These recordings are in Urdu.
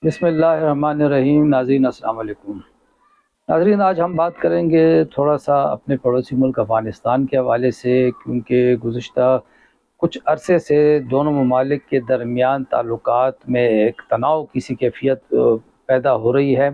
بسم اللہ الرحمن الرحیم۔ ناظرین السلام علیکم۔ ناظرین، آج ہم بات کریں گے تھوڑا سا اپنے پڑوسی ملک افغانستان کے حوالے سے، کیونکہ گزشتہ کچھ عرصے سے دونوں ممالک کے درمیان تعلقات میں ایک تناؤ کی سی کیفیت پیدا ہو رہی ہے۔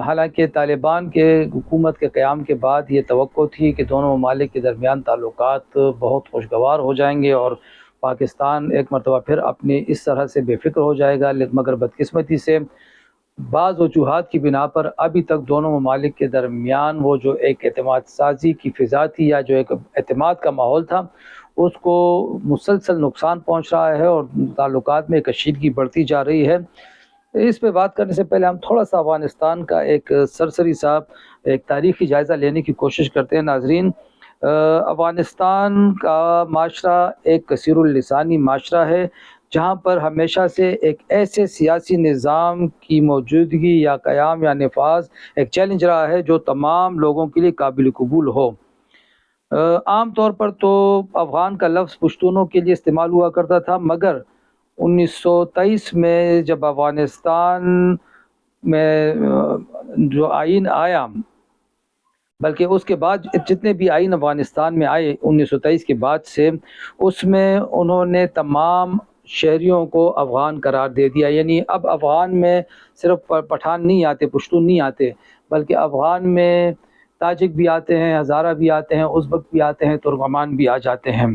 حالانکہ طالبان کے حکومت کے قیام کے بعد یہ توقع تھی کہ دونوں ممالک کے درمیان تعلقات بہت خوشگوار ہو جائیں گے اور پاکستان ایک مرتبہ پھر اپنی اس طرح سے بے فکر ہو جائے گا، مگر بدقسمتی سے بعض وجوہات کی بنا پر ابھی تک دونوں ممالک کے درمیان وہ جو ایک اعتماد سازی کی فضا تھی یا جو ایک اعتماد کا ماحول تھا، اس کو مسلسل نقصان پہنچ رہا ہے اور تعلقات میں کشیدگی بڑھتی جا رہی ہے۔ اس پہ بات کرنے سے پہلے ہم تھوڑا سا افغانستان کا ایک سرسری سا ایک تاریخی جائزہ لینے کی کوشش کرتے ہیں۔ ناظرین، افغانستان کا معاشرہ ایک کثیر اللسانی معاشرہ ہے، جہاں پر ہمیشہ سے ایک ایسے سیاسی نظام کی موجودگی یا قیام یا نفاذ ایک چیلنج رہا ہے جو تمام لوگوں کے لیے قابل قبول ہو۔ عام طور پر تو افغان کا لفظ پشتونوں کے لیے استعمال ہوا کرتا تھا، مگر 1923 میں جب افغانستان میں جو آئین آیا، بلکہ اس کے بعد جتنے بھی آئین افغانستان میں آئے 1923 کے بعد سے، اس میں انہوں نے تمام شہریوں کو افغان قرار دے دیا۔ یعنی اب افغان میں صرف پٹھان نہیں آتے، پشتون نہیں آتے، بلکہ افغان میں تاجک بھی آتے ہیں، ہزارہ بھی آتے ہیں، ازبک بھی آتے ہیں، ترکمان بھی آ جاتے ہیں۔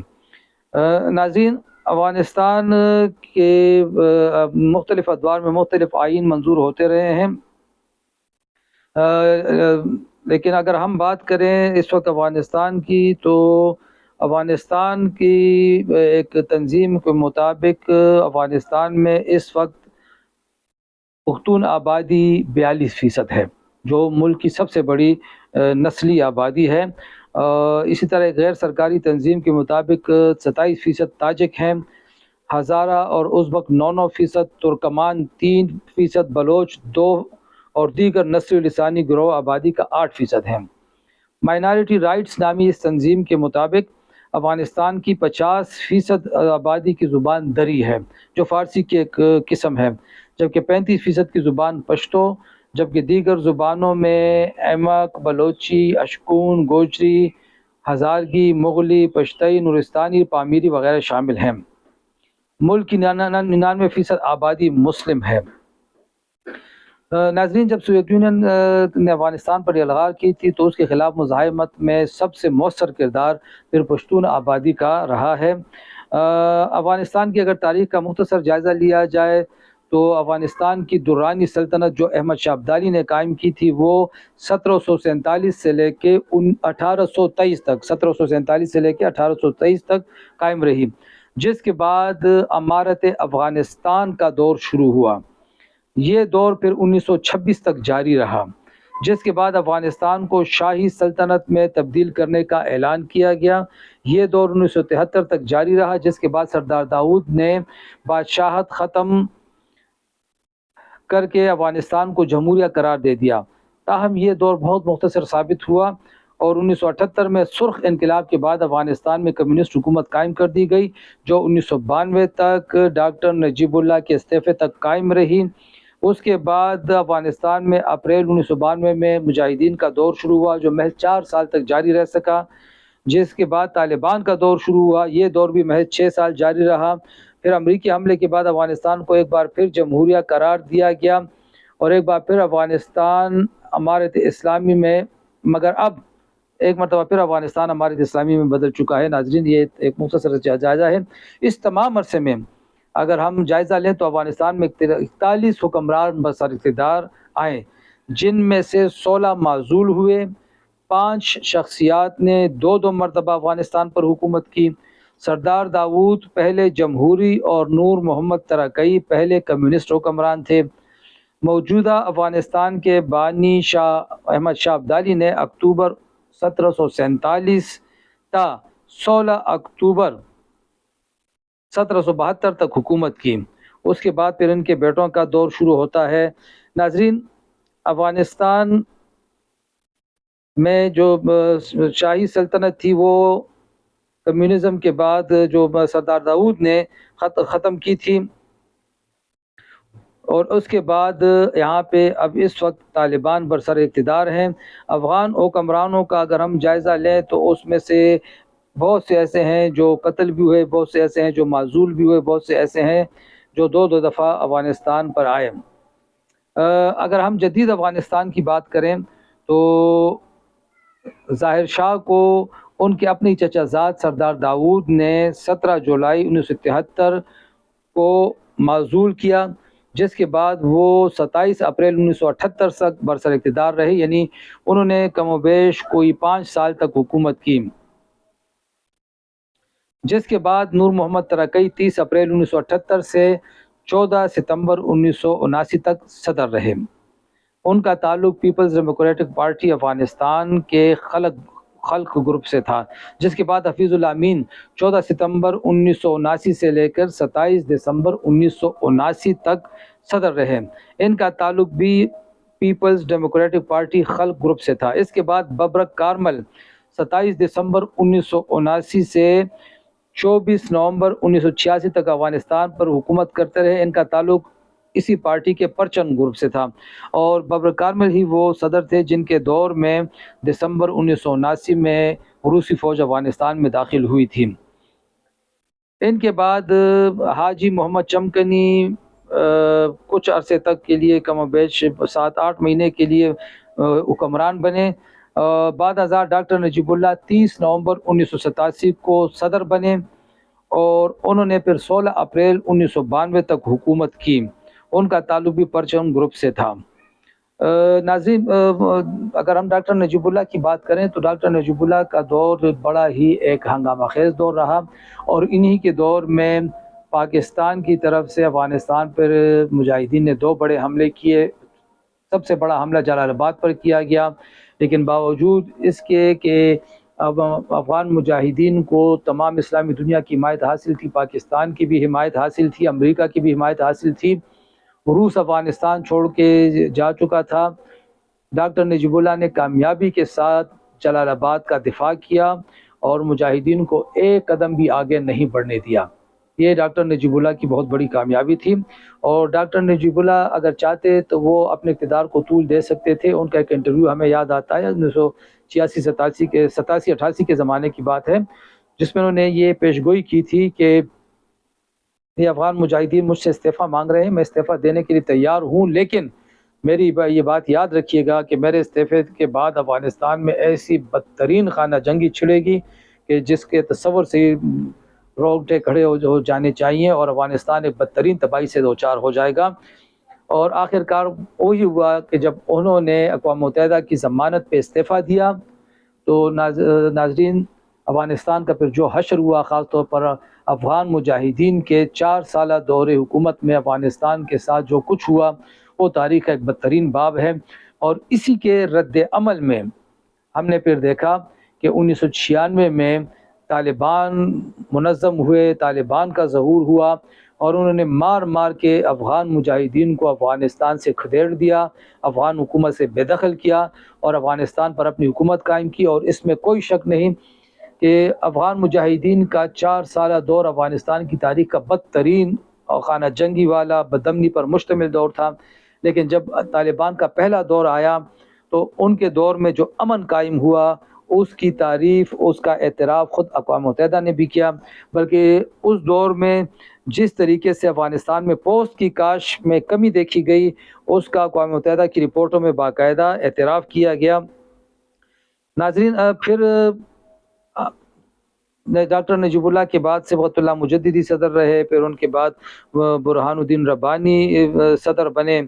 ناظرین، افغانستان کے مختلف ادوار میں مختلف آئین منظور ہوتے رہے ہیں، لیکن اگر ہم بات کریں اس وقت افغانستان کی، تو افغانستان کی ایک تنظیم کے مطابق افغانستان میں اس وقت پختون آبادی 42% ہے، جو ملک کی سب سے بڑی نسلی آبادی ہے۔ اسی طرح ایک غیر سرکاری تنظیم کے مطابق 27% تاجک ہیں، ہزارہ اور ازبک 9%، ترکمان 3%، بلوچ 2%، اور دیگر نسلی لسانی گروہ آبادی کا 8% ہیں۔ مائنارٹی رائٹس نامی اس تنظیم کے مطابق افغانستان کی 50% آبادی کی زبان دری ہے، جو فارسی کی ایک قسم ہے، جبکہ 35% کی زبان پشتو، جبکہ دیگر زبانوں میں ایمک، بلوچی، اشکون، گوجری، ہزارگی، مغلی، پشتئی، نورستانی، پامیری وغیرہ شامل ہیں۔ ملک کی 99% آبادی مسلم ہے۔ ناظرین، جب سوویت یونین نے افغانستان پر الغار کی تھی تو اس کے خلاف مزاحمت میں سب سے مؤثر کردار پھر پشتون آبادی کا رہا ہے۔ افغانستان کی اگر تاریخ کا مختصر جائزہ لیا جائے تو افغانستان کی درانی سلطنت جو احمد شاہ ابدالی نے قائم کی تھی، وہ 1747 سے لے کے 1823 تک 1747 سے لے کے 1823 تک قائم رہی، جس کے بعد امارت افغانستان کا دور شروع ہوا۔ یہ دور پھر 1926 تک جاری رہا، جس کے بعد افغانستان کو شاہی سلطنت میں تبدیل کرنے کا اعلان کیا گیا۔ یہ دور 1973 تک جاری رہا، جس کے بعد سردار داؤد نے بادشاہت ختم کر کے افغانستان کو جمہوریہ قرار دے دیا۔ تاہم یہ دور بہت مختصر ثابت ہوا اور 1978 میں سرخ انقلاب کے بعد افغانستان میں کمیونسٹ حکومت قائم کر دی گئی، جو 1992 تک ڈاکٹر نجیب اللہ کے استعفے تک قائم رہی۔ اس کے بعد افغانستان میں اپریل 1992 میں مجاہدین کا دور شروع ہوا، جو محض 4 سال تک جاری رہ سکا، جس کے بعد طالبان کا دور شروع ہوا۔ یہ دور بھی محض 6 سال جاری رہا۔ پھر امریکی حملے کے بعد افغانستان کو ایک بار پھر جمہوریہ قرار دیا گیا اور ایک بار پھر افغانستان امارت اسلامی میں، مگر اب ایک مرتبہ پھر افغانستان امارت اسلامی میں بدل چکا ہے۔ ناظرین، یہ ایک مختصر جائزہ ہے۔ اس تمام عرصے میں اگر ہم جائزہ لیں تو افغانستان میں 41 حکمران بسر اقتدار آئے، جن میں سے 16 معزول ہوئے، 5 شخصیات نے 2 مرتبہ افغانستان پر حکومت کی۔ سردار داؤد پہلے جمہوری اور نور محمد ترقئی پہلے کمیونسٹ حکمران تھے۔ موجودہ افغانستان کے بانی شاہ احمد شاہ ابدالی نے اکتوبر 1747 تا 16 اکتوبر 1772 تک حکومت کی۔ اس کے بعد پھر ان کے بیٹوں کا دور شروع ہوتا ہے۔ ناظرین، افغانستان میں جو شاہی سلطنت تھی وہ کمیونزم کے بعد جو سردار داؤد نے ختم کی تھی، اور اس کے بعد یہاں پہ اب اس وقت طالبان برسر اقتدار ہیں۔ افغان حکمرانوں کا اگر ہم جائزہ لیں تو اس میں سے بہت سے ایسے ہیں جو قتل بھی ہوئے، بہت سے ایسے ہیں جو معزول بھی ہوئے، بہت سے ایسے ہیں جو دو دفعہ افغانستان پر آئے۔ اگر ہم جدید افغانستان کی بات کریں تو ظاہر شاہ کو ان کے اپنی چچا زاد سردار داؤد نے 17 جولائی 1973 کو معزول کیا، جس کے بعد وہ 27 اپریل 1978 تک برسر اقتدار رہے، یعنی انہوں نے کم و بیش کوئی 5 سال تک حکومت کی، جس کے بعد نور محمد ترکی 30 اپریل 1978 سے 14 ستمبر 1979 تک صدر رہے۔ ان کا تعلق پیپلز ڈیموکریٹک پارٹی افغانستان کے خلق گروپ سے تھا، جس کے بعد حفیظ اللہ امین 14 ستمبر 1979 سے لے کر 27 دسمبر 1979 تک صدر رہے۔ ان کا تعلق بھی پیپلز ڈیموکریٹک پارٹی خلق گروپ سے تھا۔ اس کے بعد ببرک کارمل 27 دسمبر 1979 سے 24 نومبر 1986 تک افغانستان پر حکومت کرتے رہے۔ ان کا تعلق اسی پارٹی کے پرچم گروپ سے تھا، اور ببرک کارمل ہی وہ صدر تھے جن کے دور میں دسمبر 1979 میں روسی فوج افغانستان میں داخل ہوئی تھی۔ ان کے بعد حاجی محمد چمکنی کچھ عرصے تک کے لیے کم و بیش 7-8 مہینے کے لیے حکمران بنے۔ بعد ازاں ڈاکٹر نجیب اللہ 30 نومبر 1987 کو صدر بنے، اور انہوں نے پھر 16 اپریل 1992 تک حکومت کی۔ ان کا تعلق بھی پرچم گروپ سے تھا۔ ناظرین، اگر ہم ڈاکٹر نجیب اللہ کی بات کریں تو ڈاکٹر نجیب اللہ کا دور بڑا ہی ایک ہنگامہ خیز دور رہا، اور انہی کے دور میں پاکستان کی طرف سے افغانستان پر مجاہدین نے 2 بڑے حملے کیے۔ سب سے بڑا حملہ جلال آباد پر کیا گیا، لیکن باوجود اس کے کہ افغان مجاہدین کو تمام اسلامی دنیا کی حمایت حاصل تھی، پاکستان کی بھی حمایت حاصل تھی، امریکہ کی بھی حمایت حاصل تھی، روس افغانستان چھوڑ کے جا چکا تھا، ڈاکٹر نجیب اللہ نے کامیابی کے ساتھ جلال آباد کا دفاع کیا اور مجاہدین کو ایک قدم بھی آگے نہیں بڑھنے دیا۔ یہ ڈاکٹر نجیب اللہ کی بہت بڑی کامیابی تھی، اور ڈاکٹر نجیب اللہ اگر چاہتے تو وہ اپنے اقتدار کو طول دے سکتے تھے۔ ان کا ایک انٹرویو ہمیں یاد آتا ہے 1986-88 کے زمانے کی بات ہے، جس میں انہوں نے یہ پیشگوئی کی تھی کہ یہ افغان مجاہدین مجھ سے استعفیٰ مانگ رہے ہیں، میں استعفیٰ دینے کے لیے تیار ہوں، لیکن میری یہ بات یاد رکھیے گا کہ میرے استعفے کے بعد افغانستان میں ایسی بدترین خانہ جنگی چھڑے گی کہ جس کے تصور سے روگٹے کھڑے ہو جانے چاہیے، اور افغانستان ایک بدترین تباہی سے دوچار ہو جائے گا۔ اور آخر کار وہی ہوا کہ جب انہوں نے اقوام متحدہ کی ضمانت پہ استعفیٰ دیا تو ناظرین، افغانستان کا پھر جو حشر ہوا، خاص طور پر افغان مجاہدین کے 4 سالہ دور حکومت میں افغانستان کے ساتھ جو کچھ ہوا، وہ تاریخ کا ایک بدترین باب ہے۔ اور اسی کے رد عمل میں ہم نے پھر دیکھا کہ 1996 میں طالبان منظم ہوئے، طالبان کا ظہور ہوا، اور انہوں نے مار کے افغان مجاہدین کو افغانستان سے کھدیڑ دیا، افغان حکومت سے بے دخل کیا اور افغانستان پر اپنی حکومت قائم کی۔ اور اس میں کوئی شک نہیں کہ افغان مجاہدین کا 4 سالہ دور افغانستان کی تاریخ کا بدترین اور خانہ جنگی والا بدامنی پر مشتمل دور تھا، لیکن جب طالبان کا پہلا دور آیا تو ان کے دور میں جو امن قائم ہوا، اس کی تعریف، اس کا اعتراف خود اقوام متحدہ نے بھی کیا، بلکہ اس دور میں جس طریقے سے افغانستان میں پوسٹ کی کاش میں کمی دیکھی گئی، اس کا اقوام متحدہ کی رپورٹوں میں باقاعدہ اعتراف کیا گیا۔ ناظرین، پھر ڈاکٹر نجیب اللہ کے بعد صبغت اللہ مجددی صدر رہے، پھر ان کے بعد برہان الدین ربانی صدر بنے،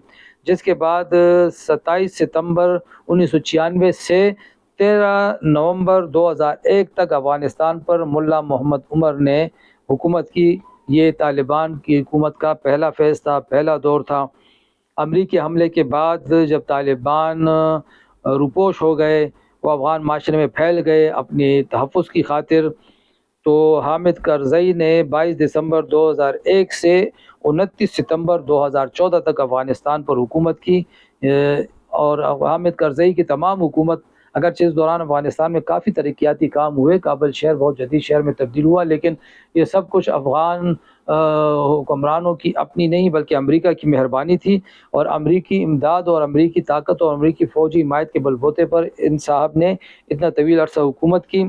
جس کے بعد 27 ستمبر 1996 سے 13 نومبر 2001 تک افغانستان پر ملا محمد عمر نے حکومت کی۔ یہ طالبان کی حکومت کا پہلا فیز تھا، پہلا دور تھا۔ امریکی حملے کے بعد جب طالبان روپوش ہو گئے، وہ افغان معاشرے میں پھیل گئے اپنی تحفظ کی خاطر، تو حامد کرزئی نے 22 دسمبر 2001 سے 29 ستمبر 2014 تک افغانستان پر حکومت کی۔ اور حامد کرزئی کی تمام حکومت، اگرچہ اس دوران افغانستان میں کافی ترقیاتی کام ہوئے، کابل شہر بہت جدید شہر میں تبدیل ہوا، لیکن یہ سب کچھ افغان حکمرانوں کی اپنی نہیں بلکہ امریکہ کی مہربانی تھی، اور امریکی امداد اور امریکی طاقت اور امریکی فوجی حمایت کے بل بوتے پر ان صاحب نے اتنا طویل عرصہ حکومت کی۔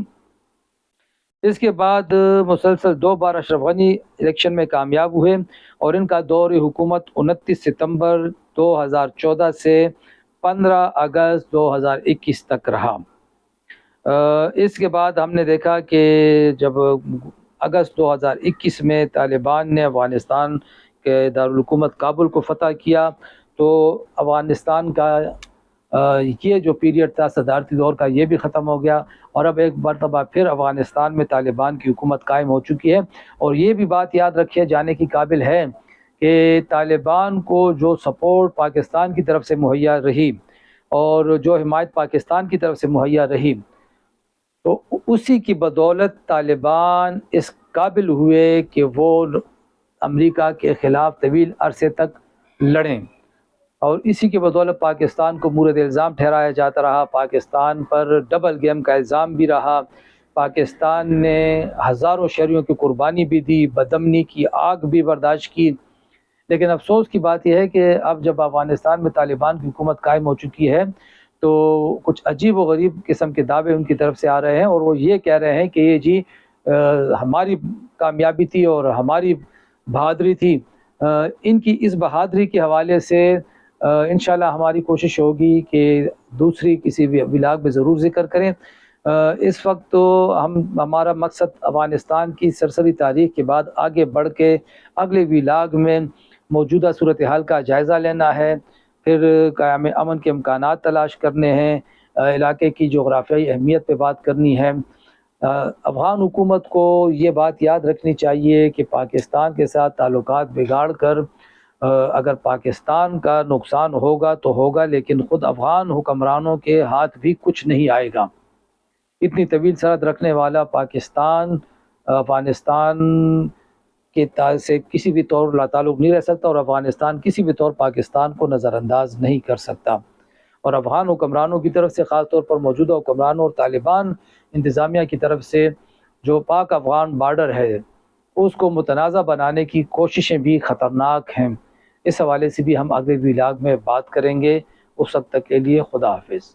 اس کے بعد مسلسل 2 بار اشرف غنی الیکشن میں کامیاب ہوئے، اور ان کا دور حکومت 29 ستمبر 2014 سے 15 اگست 2021 تک رہا۔ اس کے بعد ہم نے دیکھا کہ جب اگست 2021 میں طالبان نے افغانستان کے دارالحکومت کابل کو فتح کیا، تو افغانستان کا یہ جو پیریڈ تھا صدارتی دور کا، یہ بھی ختم ہو گیا، اور اب ایک مرتبہ پھر افغانستان میں طالبان کی حکومت قائم ہو چکی ہے۔ اور یہ بھی بات یاد رکھے جانے کی قابل ہے کہ طالبان کو جو سپورٹ پاکستان کی طرف سے مہیا رہی اور جو حمایت پاکستان کی طرف سے مہیا رہی، تو اسی کی بدولت طالبان اس قابل ہوئے کہ وہ امریکہ کے خلاف طویل عرصے تک لڑیں، اور اسی کی بدولت پاکستان کو مورد الزام ٹھہرایا جاتا رہا، پاکستان پر ڈبل گیم کا الزام بھی رہا، پاکستان نے ہزاروں شہریوں کی قربانی بھی دی، بدامنی کی آگ بھی برداشت کی۔ لیکن افسوس کی بات یہ ہے کہ اب جب افغانستان میں طالبان کی حکومت قائم ہو چکی ہے، تو کچھ عجیب و غریب قسم کے دعوے ان کی طرف سے آ رہے ہیں، اور وہ یہ کہہ رہے ہیں کہ یہ جی ہماری کامیابی تھی اور ہماری بہادری تھی۔ ان کی اس بہادری کے حوالے سے انشاءاللہ ہماری کوشش ہوگی کہ دوسری کسی بھی ولاگ میں ضرور ذکر کریں۔ اس وقت تو ہمارا مقصد افغانستان کی سرسری تاریخ کے بعد آگے بڑھ کے اگلے ولاگ میں موجودہ صورتحال کا جائزہ لینا ہے، پھر قیام امن کے امکانات تلاش کرنے ہیں، علاقے کی جغرافیائی اہمیت پہ بات کرنی ہے۔ افغان حکومت کو یہ بات یاد رکھنی چاہیے کہ پاکستان کے ساتھ تعلقات بگاڑ کر اگر پاکستان کا نقصان ہوگا تو ہوگا، لیکن خود افغان حکمرانوں کے ہاتھ بھی کچھ نہیں آئے گا۔ اتنی طویل سرحد رکھنے والا پاکستان افغانستان کے سے کسی بھی طور لا تعلق نہیں رہ سکتا، اور افغانستان کسی بھی طور پاکستان کو نظر انداز نہیں کر سکتا۔ اور افغان حکمرانوں کی طرف سے، خاص طور پر موجودہ حکمرانوں اور طالبان انتظامیہ کی طرف سے، جو پاک افغان بارڈر ہے اس کو متنازع بنانے کی کوششیں بھی خطرناک ہیں۔ اس حوالے سے بھی ہم اگلے ولاگ میں بات کریں گے۔ اس وقت تک کے لیے خدا حافظ۔